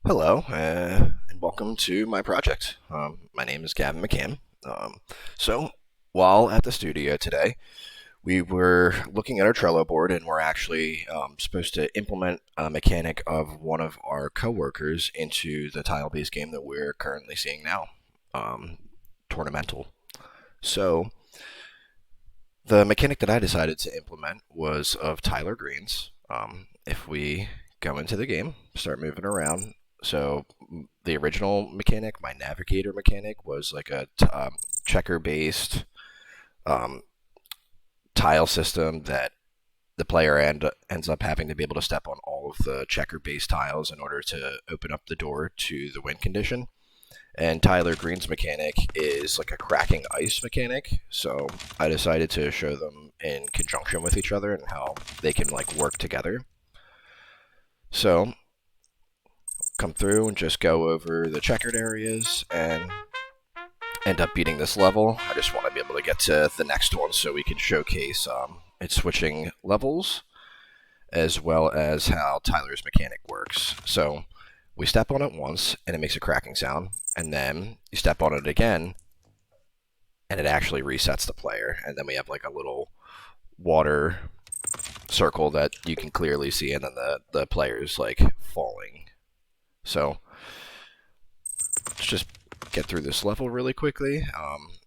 Hello, and welcome to my project. My name is Gavin McCann. So, while at the studio today, we were looking at our Trello board and we're actually supposed to implement a mechanic of one of our coworkers into the tile based game that we're currently seeing now, um, Tournamental. So, the mechanic that I decided to implement was of Tyler Green's. If we go into the game, start moving around. So the original mechanic, my Navigator mechanic, was like a checker-based um, tile system that the player ends up having to be able to step on all of the checker-based tiles in order to open up the door to the win condition. And Tyler Green's mechanic is like a cracking ice mechanic. So I decided to show them in conjunction with each other and how they can like work together. So come through and just go over the checkered areas and end up beating this level. I just want to be able to get to the next one so we can showcase its switching levels as well as how Tyler's mechanic works. So we step on it once and it makes a cracking sound, and then you step on it again and it actually resets the player. And then we have like a little water circle that you can clearly see, and then the player's like falling. So let's just get through this level really quickly.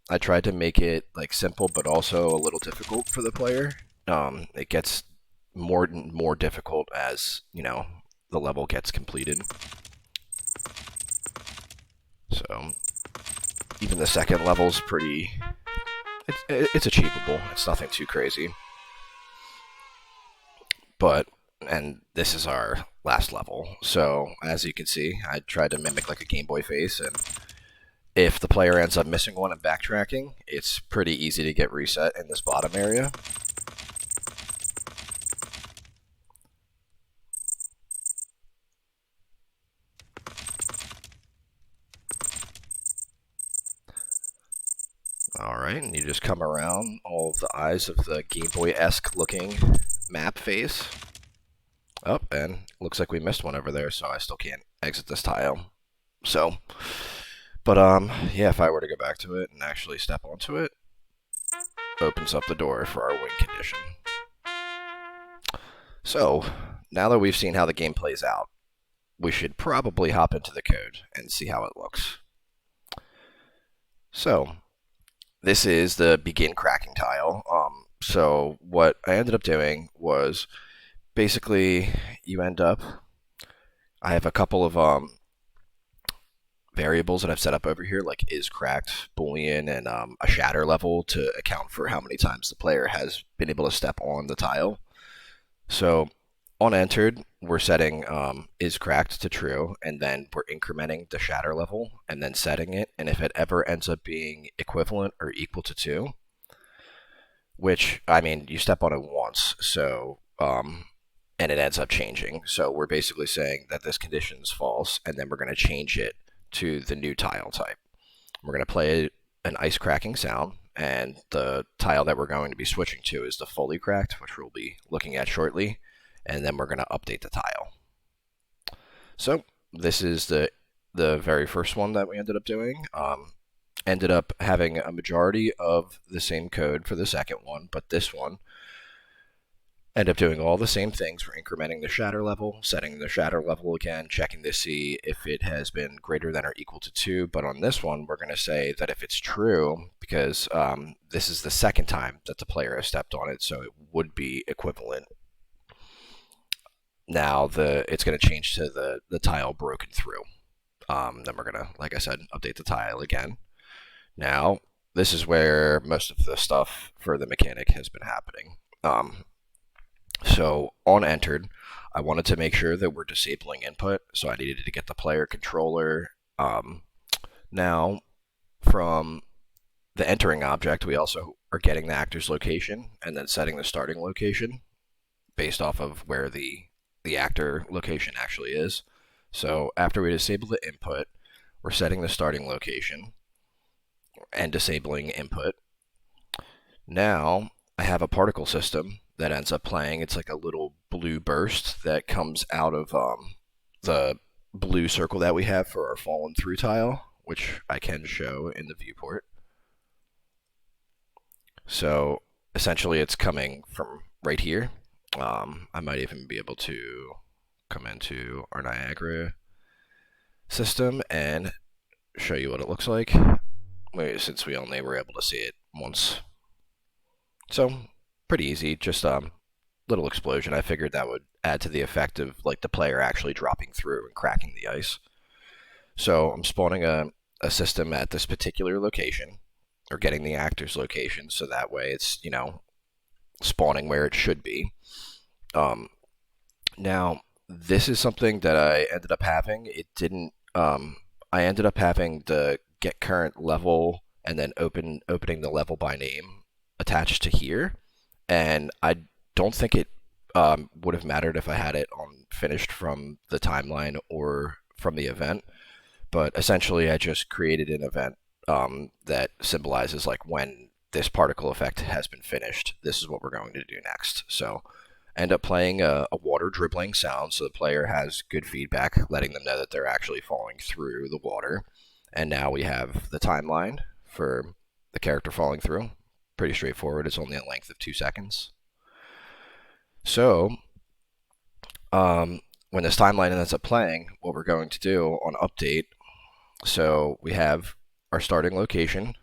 I tried to make it like simple but also a little difficult for the player. It gets more difficult as the level gets completed. So even the second level's pretty. It's achievable. It's nothing too crazy. But and this is our last level. So as you can see, I tried to mimic like a Game Boy face, and if the player ends up missing one and backtracking, it's pretty easy to get reset in this bottom area. Alright, and you just come around all of the eyes of the Game Boy-esque looking map face. Oh, and looks like we missed one over there, so I still can't exit this tile. So, but yeah, if I were to go back to it and actually step onto it, opens up the door for our win condition. So, now that we've seen how the game plays out, we should probably hop into the code and see how it looks. So, this is the begin cracking tile. So what I ended up doing was basically you end up. I have a couple of variables that I've set up over here, like is cracked, boolean, and a shatter level to account for how many times the player has been able to step on the tile. So on entered, we're setting is cracked to true, and then we're incrementing the shatter level and then setting it. And if it ever ends up being equivalent or equal to 2, which, I mean, you step on it once, so, and it ends up changing. So we're basically saying that this condition is false, and then we're going to change it to the new tile type. We're going to play an ice cracking sound, and the tile that we're going to be switching to is the fully cracked, which we'll be looking at shortly, and then we're going to update the tile. So this is the very first one that we ended up doing. Ended up having a majority of the same code for the second one, but this one ended up doing all the same things. We're incrementing the shatter level, setting the shatter level again, checking to see if it has been greater than or equal to 2. But on this one, we're going to say that if it's true, because this is the second time that the player has stepped on it, so it would be equivalent. Now it's going to change to the tile broken through. Then we're going to, like I said, update the tile again. Now, this is where most of the stuff for the mechanic has been happening. So on entered, I wanted to make sure that we're disabling input, so I needed to get the player controller. Now, from the entering object, we also are getting the actor's location and then setting the starting location based off of where the actor location actually is. So after we disable the input, we're setting the starting location and disabling input. Now I have a particle system that ends up playing. It's like a little blue burst that comes out of the blue circle that we have for our fallen through tile, which I can show in the viewport. So essentially it's coming from right here. I might even be able to come into our Niagara system and show you what it looks like, since we only were able to see it once. So pretty easy, just little explosion. I figured that would add to the effect of like the player actually dropping through and cracking the ice. So I'm spawning a system at this particular location, or getting the actor's location, so that way it's, spawning where it should be. Um, Now, this is something that I ended up having. It didn't. I ended up having the get current level and then opening the level by name attached to here, and I don't think it would have mattered if I had it on finished from the timeline or from the event. But essentially, I just created an event that symbolizes like when this particle effect has been finished. This is what we're going to do next. So end up playing a water dribbling sound so the player has good feedback, letting them know that they're actually falling through the water. And now we have the timeline for the character falling through. Pretty straightforward. It's only a length of 2 seconds. So when this timeline ends up playing, what we're going to do on update, so we have our starting location,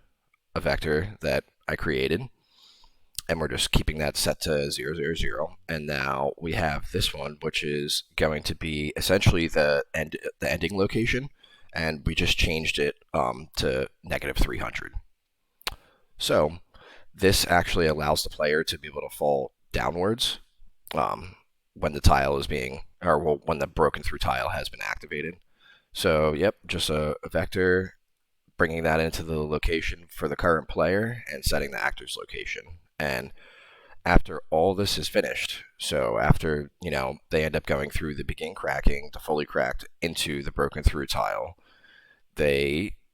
a vector that I created, and we're just keeping that set to 0, 0, 0. And now we have this one, which is going to be essentially the ending location, and we just changed it to negative 300. So this actually allows the player to be able to fall downwards when the tile is being, or well, when the broken through tile has been activated. So yep, just a vector, bringing that into the location for the current player and setting the actor's location. And after all this is finished, so after, they end up going through the begin cracking, the fully cracked, into the broken through tile,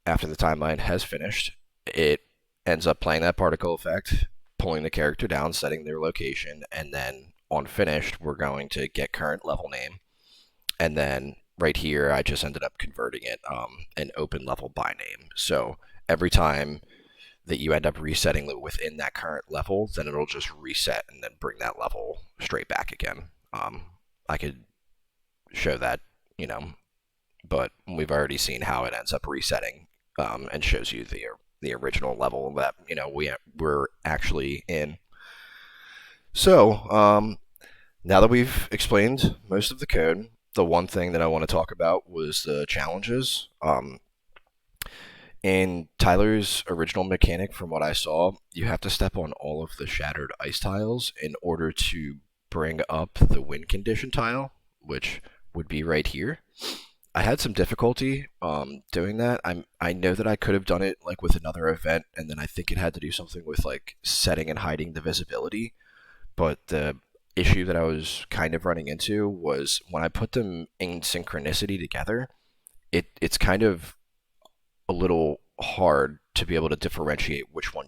after the timeline has finished, it ends up playing that particle effect, pulling the character down, setting their location, and then on finished, we're going to get current level name. And then right here, I just ended up converting it an open level by name. So every time that you end up resetting within that current level, then it'll just reset and then bring that level straight back again. I could show that, but we've already seen how it ends up resetting and shows you the original level that we're actually in. So now that we've explained most of the code, the one thing that I want to talk about was the challenges. In Tyler's original mechanic, from what I saw, you have to step on all of the shattered ice tiles in order to bring up the win condition tile, which would be right here. I had some difficulty doing that. I know that I could have done it like with another event, and then I think it had to do something with like setting and hiding the visibility. But the issue that I was kind of running into was when I put them in synchronicity together, it's kind of a little hard to be able to differentiate which one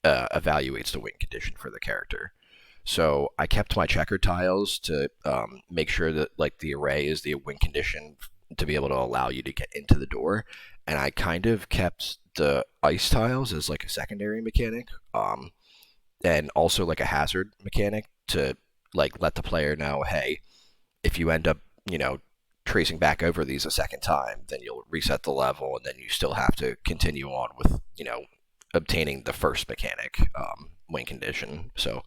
evaluates the win condition for the character. So I kept my checkered tiles to make sure that like the array is the win condition to be able to allow you to get into the door, and I kind of kept the ice tiles as like a secondary mechanic, and also like a hazard mechanic to like let the player know, hey, if you end up tracing back over these a second time, then you'll reset the level, and then you still have to continue on with obtaining the first mechanic win condition. So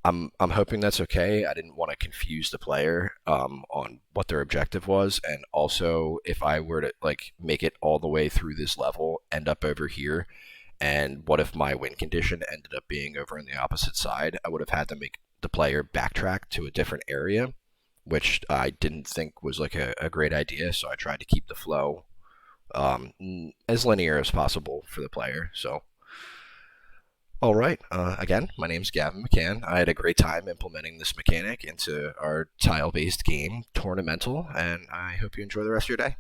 I'm hoping that's okay. I didn't want to confuse the player on what their objective was, and also if I were to like make it all the way through this level, end up over here, and what if my win condition ended up being over on the opposite side? I would have had to make the player backtrack to a different area, which I didn't think was like a great idea. So I tried to keep the flow as linear as possible for the player. So all right. Again, my name's Gavin McCann. I had a great time implementing this mechanic into our tile-based game, Tournamental, and I hope you enjoy the rest of your day.